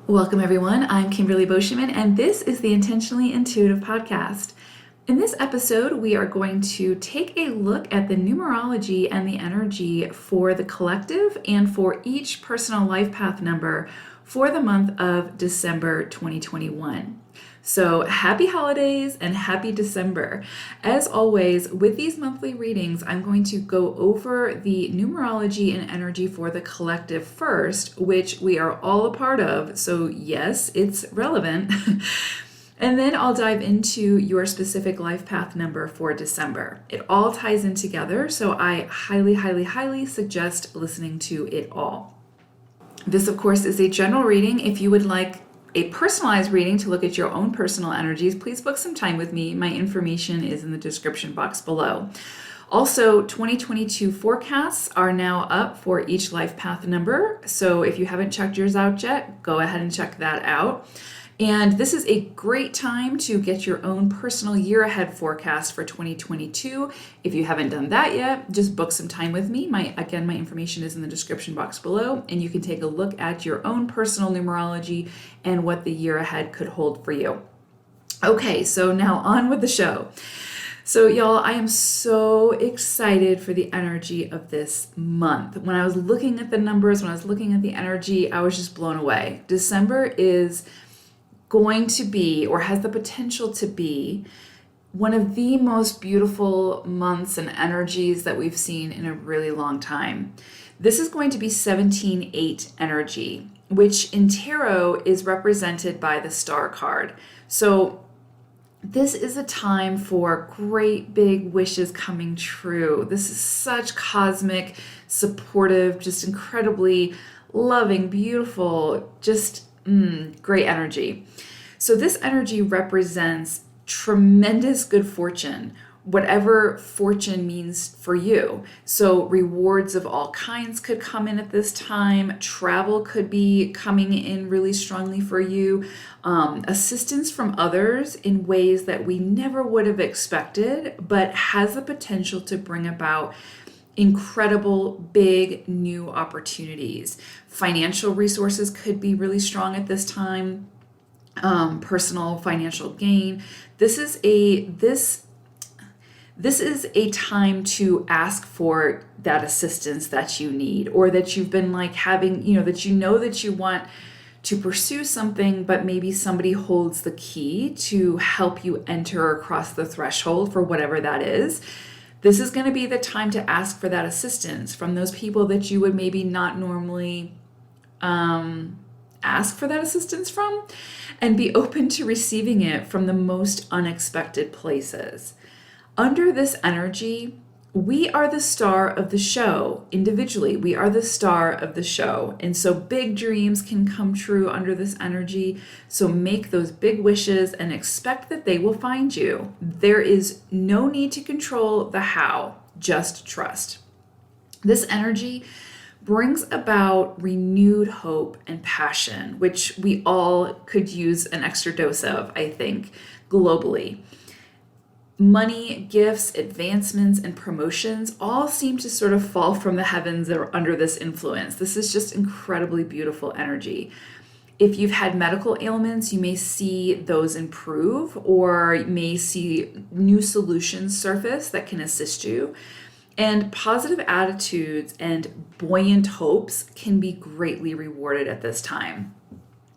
Welcome, everyone. I'm Kimberly Boschman, and this is the Intentionally Intuitive Podcast. In this episode, we are going to take a look at the numerology and the energy for the collective and for each personal life path number for the month of December 2021. So happy holidays and happy December. As always, with these monthly readings, I'm going to go over the numerology and energy for the collective first, which we are all a part of. So yes, it's relevant. And then I'll dive into your specific life path number for December. It all ties in together, so I highly suggest listening to it all. This, of course, is a general reading. If you would like a personalized reading to look at your own personal energies, please book some time with me. My information is in the description box below. Also, 2022 forecasts are now up for each life path number. So if you haven't checked yours out yet, go ahead and check that out. And this is a great time to get your own personal year ahead forecast for 2022. If you haven't done that yet, just book some time with me. My information is in the description box below, and you can take a look at your own personal numerology and what the year ahead could hold for you. Okay, so now on with the show. So y'all, I am so excited for the energy of this month. When I was looking at the numbers, when I was looking at the energy, I was just blown away. December is going to be, or has the potential to be, one of the most beautiful months and energies that we've seen in a really long time. This is going to be 17-8 energy, which in tarot is represented by the star card. So this is a time for great big wishes coming true. This is such cosmic, supportive, just incredibly loving, beautiful, just great energy. So this energy represents tremendous good fortune, whatever fortune means for you. So rewards of all kinds could come in at this time. Travel could be coming in really strongly for you. Assistance from others in ways that we never would have expected, but has the potential to bring about incredible big new opportunities. Financial resources could be really strong at this time. Personal financial gain. This is a time to ask for that assistance that you need, or that you've been like having, that you want to pursue something, but maybe somebody holds the key to help you enter across the threshold for whatever that is. This is going to be the time to ask for that assistance from those people that you would maybe not normally ask for that assistance from, and be open to receiving it from the most unexpected places. Under this energy, we are the star of the show. Individually, we are the star of the show. And so big dreams can come true under this energy. So make those big wishes and expect that they will find you. There is no need to control the how, just trust. This energy brings about renewed hope and passion, which we all could use an extra dose of, I think, globally. Money, gifts, advancements, and promotions all seem to sort of fall from the heavens that are under this influence. This is just incredibly beautiful energy. If you've had medical ailments, you may see those improve, or you may see new solutions surface that can assist you. And positive attitudes and buoyant hopes can be greatly rewarded at this time.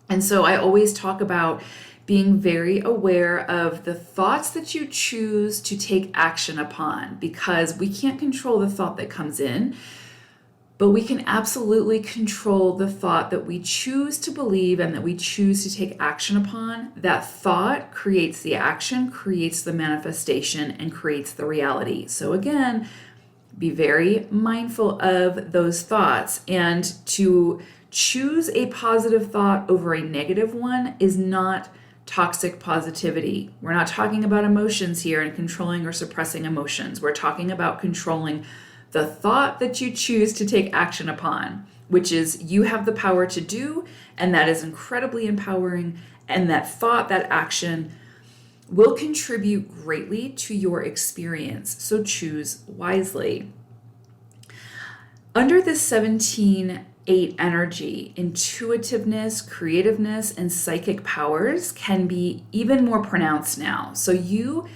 And so I always talk about being very aware of the thoughts that you choose to take action upon, because we can't control the thought that comes in, but we can absolutely control the thought that we choose to believe and that we choose to take action upon. That thought creates the action, creates the manifestation, and creates the reality. So again, be very mindful of those thoughts, and to choose a positive thought over a negative one is not toxic positivity. We're not talking about emotions here and controlling or suppressing emotions. We're talking about controlling the thought that you choose to take action upon, which is you have the power to do, and that is incredibly empowering. And that thought, that action will contribute greatly to your experience. So choose wisely. Under this 17 8 energy, intuitiveness, creativeness, and psychic powers can be even more pronounced now. So you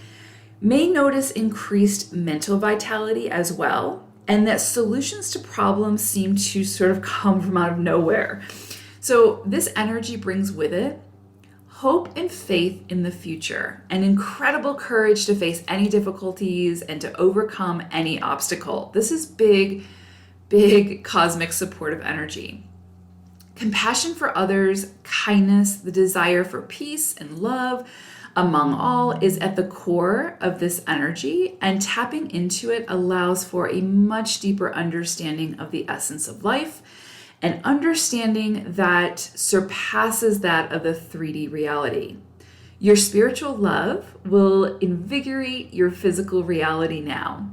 may notice increased mental vitality as well, and that solutions to problems seem to sort of come from out of nowhere. So this energy brings with it hope and faith in the future, and incredible courage to face any difficulties and to overcome any obstacle. This is big, big cosmic supportive energy. Compassion for others, kindness, the desire for peace and love among all is at the core of this energy, and tapping into it allows for a much deeper understanding of the essence of life, an understanding that surpasses that of the 3D reality. Your spiritual love will invigorate your physical reality now.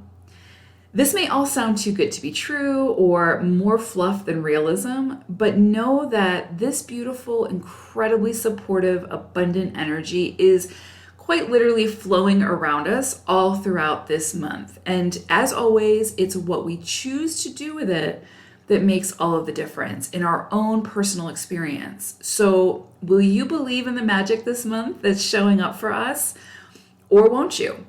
This may all sound too good to be true or more fluff than realism, but know that this beautiful, incredibly supportive, abundant energy is quite literally flowing around us all throughout this month. And as always, it's what we choose to do with it that makes all of the difference in our own personal experience. So will you believe in the magic this month that's showing up for us, or won't you?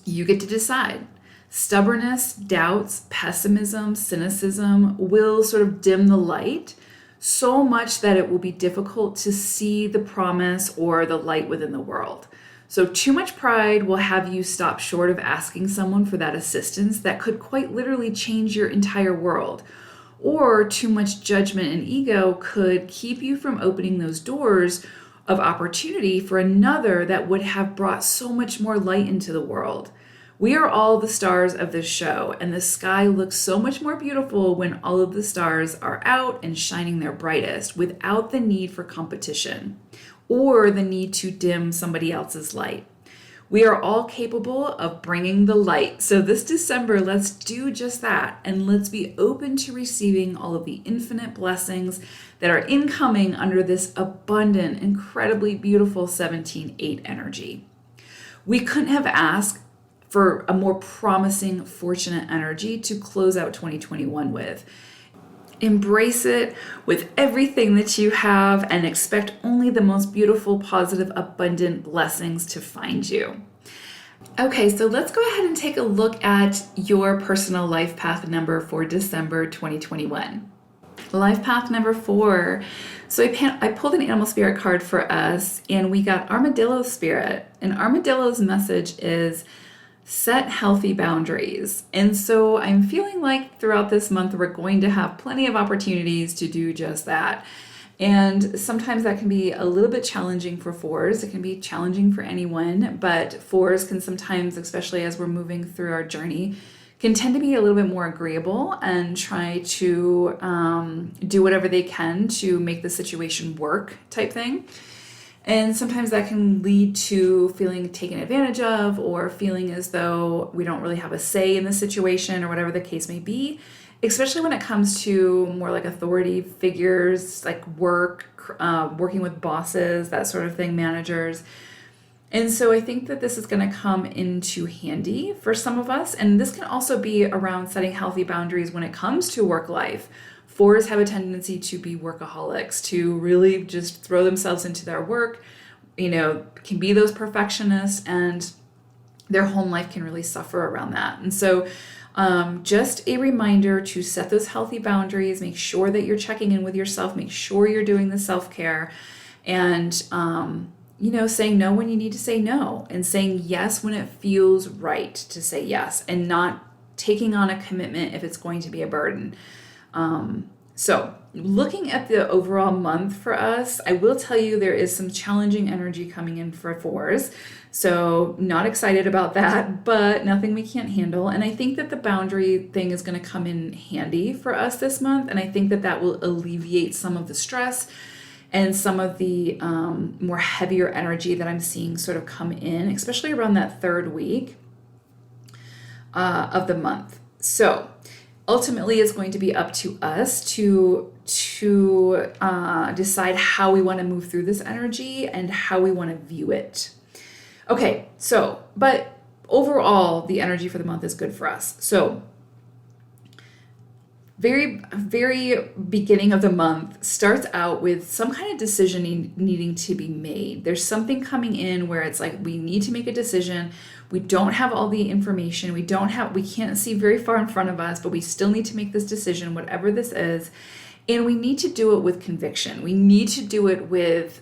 You get to decide. Stubbornness, doubts, pessimism, cynicism will sort of dim the light so much that it will be difficult to see the promise or the light within the world. So too much pride will have you stop short of asking someone for that assistance that could quite literally change your entire world. Or too much judgment and ego could keep you from opening those doors of opportunity for another that would have brought so much more light into the world. We are all the stars of this show, and the sky looks so much more beautiful when all of the stars are out and shining their brightest without the need for competition or the need to dim somebody else's light. We are all capable of bringing the light. So this December, let's do just that, and let's be open to receiving all of the infinite blessings that are incoming under this abundant, incredibly beautiful 17-8 energy. We couldn't have asked for a more promising, fortunate energy to close out 2021 with. Embrace it with everything that you have and expect only the most beautiful, positive, abundant blessings to find you. Okay, so let's go ahead and take a look at your personal life path number for December 2021. Life path number 4. So I pulled an animal spirit card for us, and we got Armadillo Spirit. And Armadillo's message is set healthy boundaries. And so I'm feeling like throughout this month, we're going to have plenty of opportunities to do just that. And sometimes that can be a little bit challenging for 4s. It can be challenging for anyone, but 4s can sometimes, especially as we're moving through our journey, can tend to be a little bit more agreeable and try to do whatever they can to make the situation work type thing. And sometimes that can lead to feeling taken advantage of or feeling as though we don't really have a say in the situation or whatever the case may be, especially when it comes to more like authority figures, like working with bosses, that sort of thing, managers. And so I think that this is going to come into handy for some of us. And this can also be around setting healthy boundaries when it comes to work life. 4s have a tendency to be workaholics, to really just throw themselves into their work, can be those perfectionists, and their home life can really suffer around that. And so just a reminder to set those healthy boundaries, make sure that you're checking in with yourself, make sure you're doing the self-care, and saying no when you need to say no, and saying yes when it feels right to say yes, and not taking on a commitment if it's going to be a burden. So looking at the overall month for us, I will tell you there is some challenging energy coming in for 4s. So not excited about that, but nothing we can't handle. And I think that the boundary thing is going to come in handy for us this month. And I think that that will alleviate some of the stress and some of the more heavier energy that I'm seeing sort of come in, especially around that 3rd week of the month. So ultimately, it's going to be up to us to decide how we want to move through this energy and how we want to view it. Okay, but overall, the energy for the month is good for us. So very, very beginning of the month starts out with some kind of decision needing to be made. There's something coming in where it's like, we need to make a decision. We don't have all the information. We can't see very far in front of us, but we still need to make this decision, whatever this is. And we need to do it with conviction. We need to do it with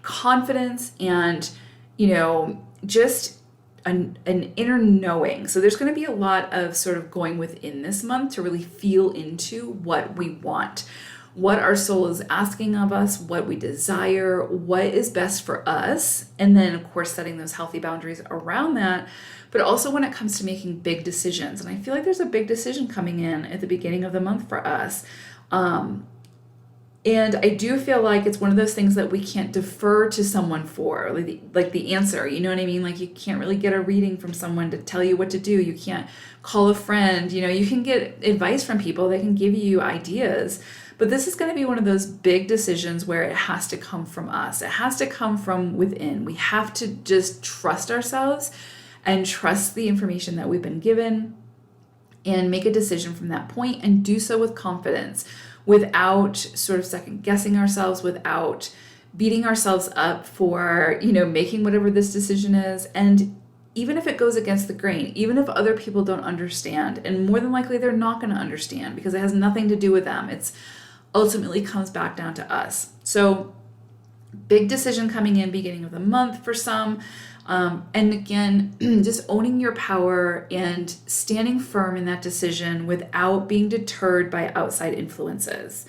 confidence and, just an inner knowing. So there's going to be a lot of sort of going within this month to really feel into what we want, what our soul is asking of us, what we desire, what is best for us. And then, of course, setting those healthy boundaries around that. But also when it comes to making big decisions. And I feel like there's a big decision coming in at the beginning of the month for us. And I do feel like it's one of those things that we can't defer to someone for, like the answer, you know what I mean? Like you can't really get a reading from someone to tell you what to do. You can't call a friend, you can get advice from people that can give you ideas. But this is going to be one of those big decisions where it has to come from us. It has to come from within. We have to just trust ourselves and trust the information that we've been given and make a decision from that point and do so with confidence, without sort of second guessing ourselves, without beating ourselves up for, making whatever this decision is. And even if it goes against the grain, even if other people don't understand, and more than likely they're not going to understand because it has nothing to do with them. It's ultimately comes back down to us. So big decision coming in beginning of the month for some. And again, just owning your power and standing firm in that decision without being deterred by outside influences.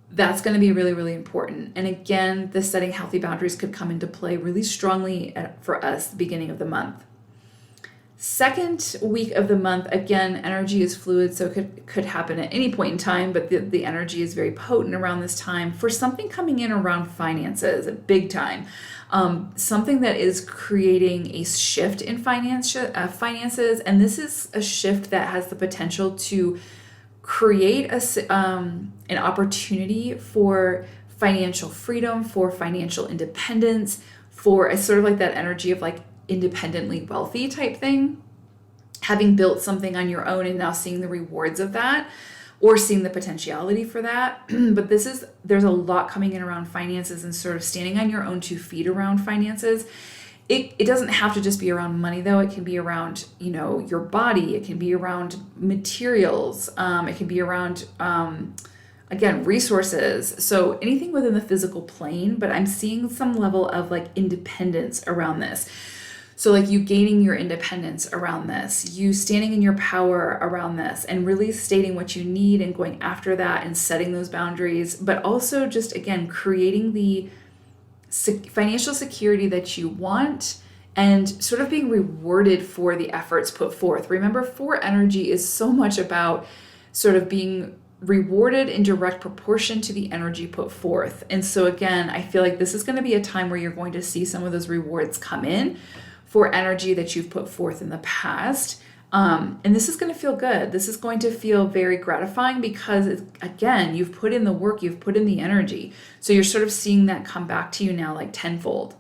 That's going to be really, really important. And again, the setting healthy boundaries could come into play really strongly for us at the beginning of the month. Second week of the month, again, energy is fluid, so it could happen at any point in time, but the energy is very potent around this time for something coming in around finances, big time. Something that is creating a shift in finances, and this is a shift that has the potential to create an opportunity for financial freedom, for financial independence, for a sort of like that energy of like independently wealthy type thing, having built something on your own and now seeing the rewards of that or seeing the potentiality for that. But there's a lot coming in around finances and sort of standing on your own 2 feet around finances. It doesn't have to just be around money though. It can be around, your body. It can be around materials. It can be around, again, resources. So anything within the physical plane, but I'm seeing some level of like independence around this. So like you gaining your independence around this, you standing in your power around this and really stating what you need and going after that and setting those boundaries, but also just, again, creating the financial security that you want and sort of being rewarded for the efforts put forth. Remember, 4 energy is so much about sort of being rewarded in direct proportion to the energy put forth. And so again, I feel like this is going to be a time where you're going to see some of those rewards come in for energy that you've put forth in the past. And this is going to feel good. This is going to feel very gratifying because, again, you've put in the work, you've put in the energy. So you're sort of seeing that come back to you now like tenfold.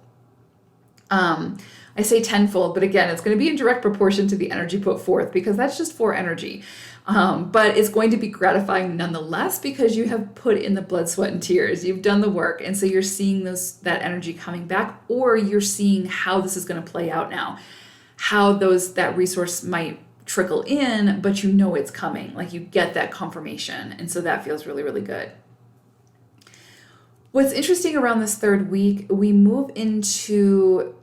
I say tenfold, but again, it's going to be in direct proportion to the energy put forth because that's just 4 energy. But it's going to be gratifying nonetheless because you have put in the blood, sweat, and tears. You've done the work. And so you're seeing that energy coming back, or you're seeing how this is going to play out now, how that resource might trickle in, but you know it's coming. Like you get that confirmation. And so that feels really, really good. What's interesting around this 3rd week, we move into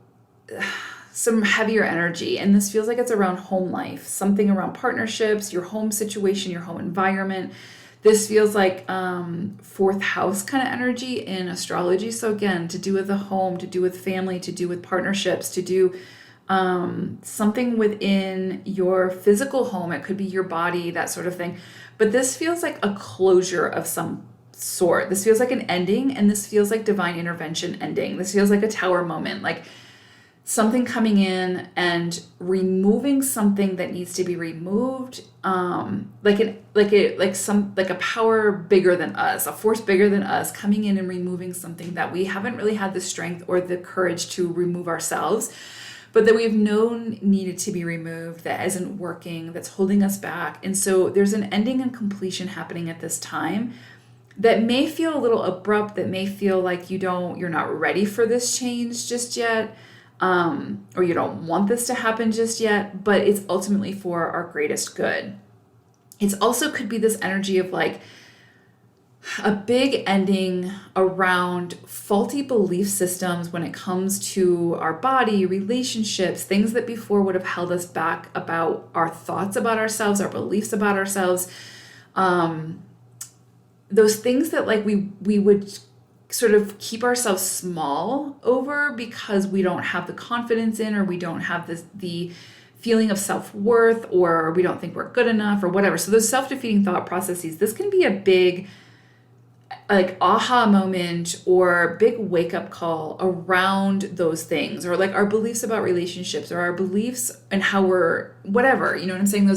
some heavier energy, and this feels like it's around home life, something around partnerships, your home situation, your home environment. This feels like 4th house kind of energy in astrology. So again, to do with the home, to do with family, to do with partnerships, to do something within your physical home. It could be your body, that sort of thing. But this feels like a closure of some sort. This feels like an ending, and this feels like divine intervention ending. This feels like a tower moment, like something coming in and removing something that needs to be removed, like a power bigger than us, a force bigger than us coming in and removing something that we haven't really had the strength or the courage to remove ourselves. but that we've known needed to be removed, that isn't working, that's holding us back. And so there's an ending and completion happening at this time that may feel a little abrupt, that may feel like you're not ready for this change just yet, or you don't want this to happen just yet, but it's ultimately for our greatest good. It's also could be this energy of like a big ending around faulty belief systems when it comes to our body, relationships, things that before would have held us back about our thoughts about ourselves, our beliefs about ourselves. Those things that like we would sort of keep ourselves small over because we don't have the confidence in, or we don't have the feeling of self-worth, or we don't think we're good enough or whatever. So those self-defeating thought processes, this can be a big like aha moment or big wake-up call around those things, or like our beliefs about relationships, or our beliefs and how we're whatever, you know what I'm saying?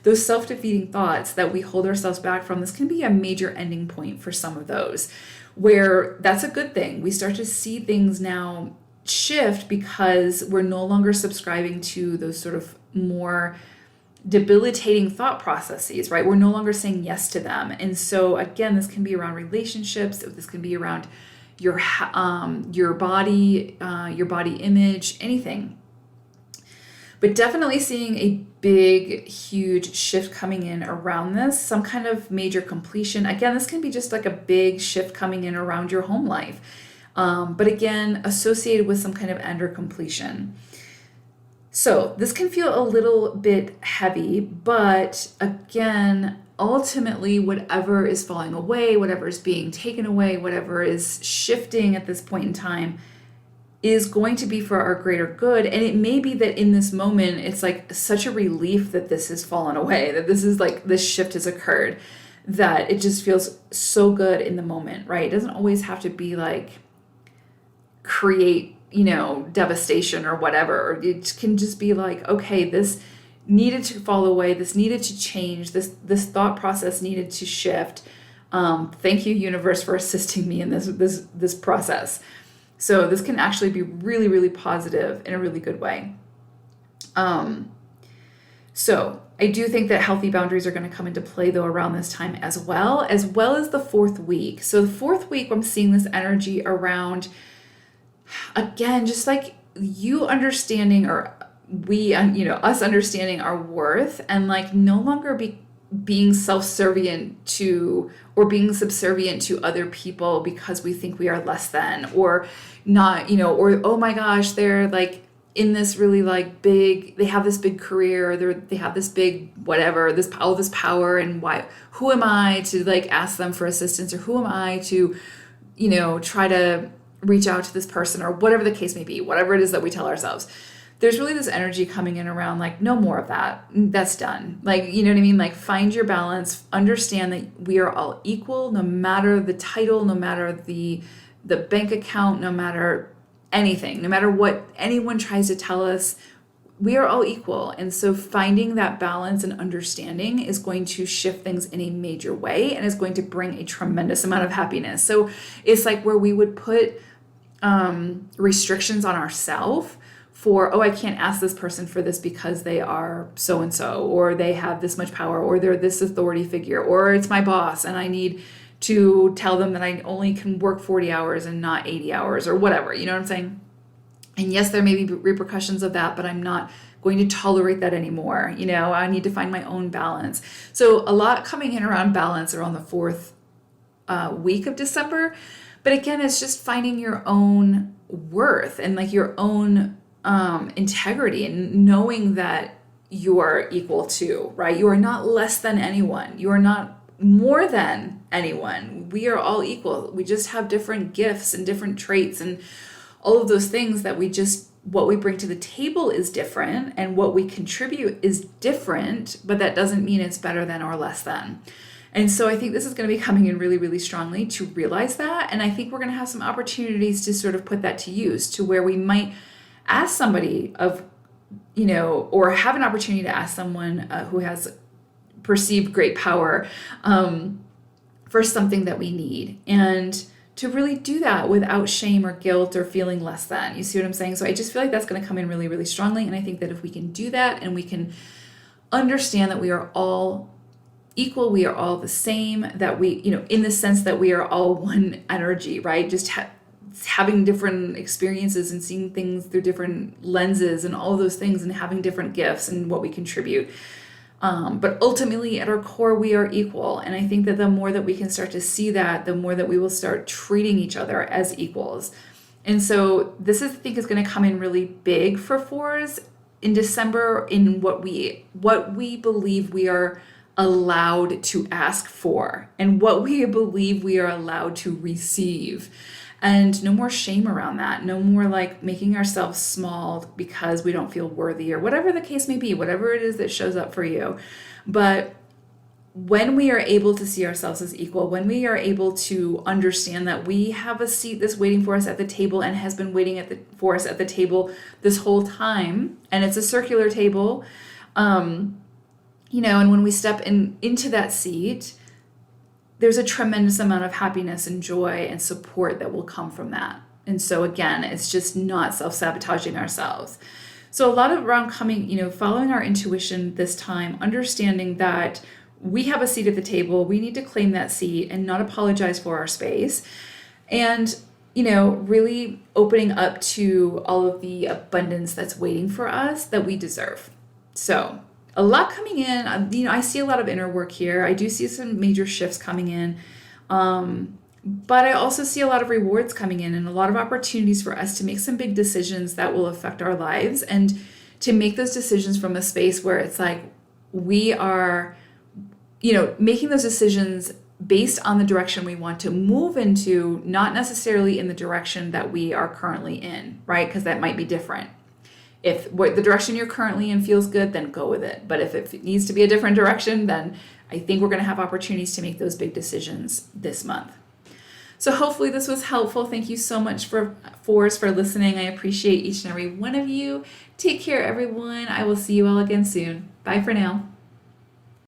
Those self-defeating thoughts that we hold ourselves back from, this can be a major ending point for some of those, where that's a good thing. We start to see things now shift because we're no longer subscribing to those sort of more debilitating thought processes, right? We're no longer saying yes to them. And so again, this can be around relationships. This can be around your body image, anything. But definitely seeing a big, huge shift coming in around this, some kind of major completion. Again, this can be just like a big shift coming in around your home life. But again, associated with some kind of end or completion. So this can feel a little bit heavy, but again, ultimately, whatever is falling away, whatever is being taken away, whatever is shifting at this point in time is going to be for our greater good. And it may be that in this moment, it's like such a relief that this has fallen away, that this is like this shift has occurred, that it just feels so good in the moment, right? It doesn't always have to be like create, devastation or whatever. It can just be like, okay, this needed to fall away. This needed to change. This thought process needed to shift. Thank you, universe, for assisting me in this process. So this can actually be really, really positive in a really good way. So I do think that healthy boundaries are going to come into play though around this time as well as the fourth week. So the fourth week, I'm seeing this energy around, again, just like you understanding, or we, us understanding our worth, and like no longer being self-servient to, or being subservient to other people because we think we are less than, or not, or, oh my gosh, they're like in this really like big, they have this big career, or they have this big whatever, all this power, and who am I to like ask them for assistance, or who am I to, try to reach out to this person, or whatever the case may be, whatever it is that we tell ourselves. There's really this energy coming in around like, no more of that. That's done. Like, you know what I mean? Like, find your balance, understand that we are all equal, no matter the title, no matter the bank account, no matter anything, no matter what anyone tries to tell us, we are all equal. And so finding that balance and understanding is going to shift things in a major way, and is going to bring a tremendous amount of happiness. So it's like where we would put restrictions on ourselves for, oh, I can't ask this person for this because they are so-and-so, or they have this much power, or they're this authority figure, or it's my boss and I need to tell them that I only can work 40 hours and not 80 hours or whatever, you know what I'm saying? And yes, there may be repercussions of that, but I'm not going to tolerate that anymore. I need to find my own balance. So a lot coming in around balance around the fourth week of December. But again, it's just finding your own worth and like your own integrity, and knowing that you are equal to, right? You are not less than anyone. You are not more than anyone. We are all equal. We just have different gifts and different traits, and all of those things that what we bring to the table is different, and what we contribute is different, but that doesn't mean it's better than or less than. And so I think this is going to be coming in really, really strongly to realize that. And I think we're going to have some opportunities to sort of put that to use, to where we might ask somebody or have an opportunity to ask someone who has perceived great power for something that we need, and to really do that without shame or guilt or feeling less than. You see what I'm saying? So I just feel like that's going to come in really, really strongly. And I think that if we can do that and we can understand that we are all equal, we are all the same, that we, in the sense that we are all one energy, right? Just having different experiences and seeing things through different lenses and all those things, and having different gifts and what we contribute. But ultimately, at our core, we are equal. And I think that the more that we can start to see that, the more that we will start treating each other as equals. And so this is, I think, is going to come in really big for fours in December, in what we believe we are allowed to ask for and what we believe we are allowed to receive. And no more shame around that. No more like making ourselves small because we don't feel worthy, or whatever the case may be, whatever it is that shows up for you. But when we are able to see ourselves as equal, when we are able to understand that we have a seat that's waiting for us at the table and has been waiting for us at the table this whole time, and it's a circular table, and when we step into that seat, there's a tremendous amount of happiness and joy and support that will come from that. And so again, it's just not self-sabotaging ourselves. So a lot of around following our intuition this time, understanding that we have a seat at the table, we need to claim that seat and not apologize for our space. And, really opening up to all of the abundance that's waiting for us that we deserve. So a lot coming in. I see a lot of inner work here. I do see some major shifts coming in. But I also see a lot of rewards coming in and a lot of opportunities for us to make some big decisions that will affect our lives, and to make those decisions from a space where it's like we are, making those decisions based on the direction we want to move into, not necessarily in the direction that we are currently in, right? Because that might be different. If the direction you're currently in feels good, then go with it. But if it needs to be a different direction, then I think we're going to have opportunities to make those big decisions this month. So hopefully this was helpful. Thank you so much for listening. I appreciate each and every one of you. Take care, everyone. I will see you all again soon. Bye for now.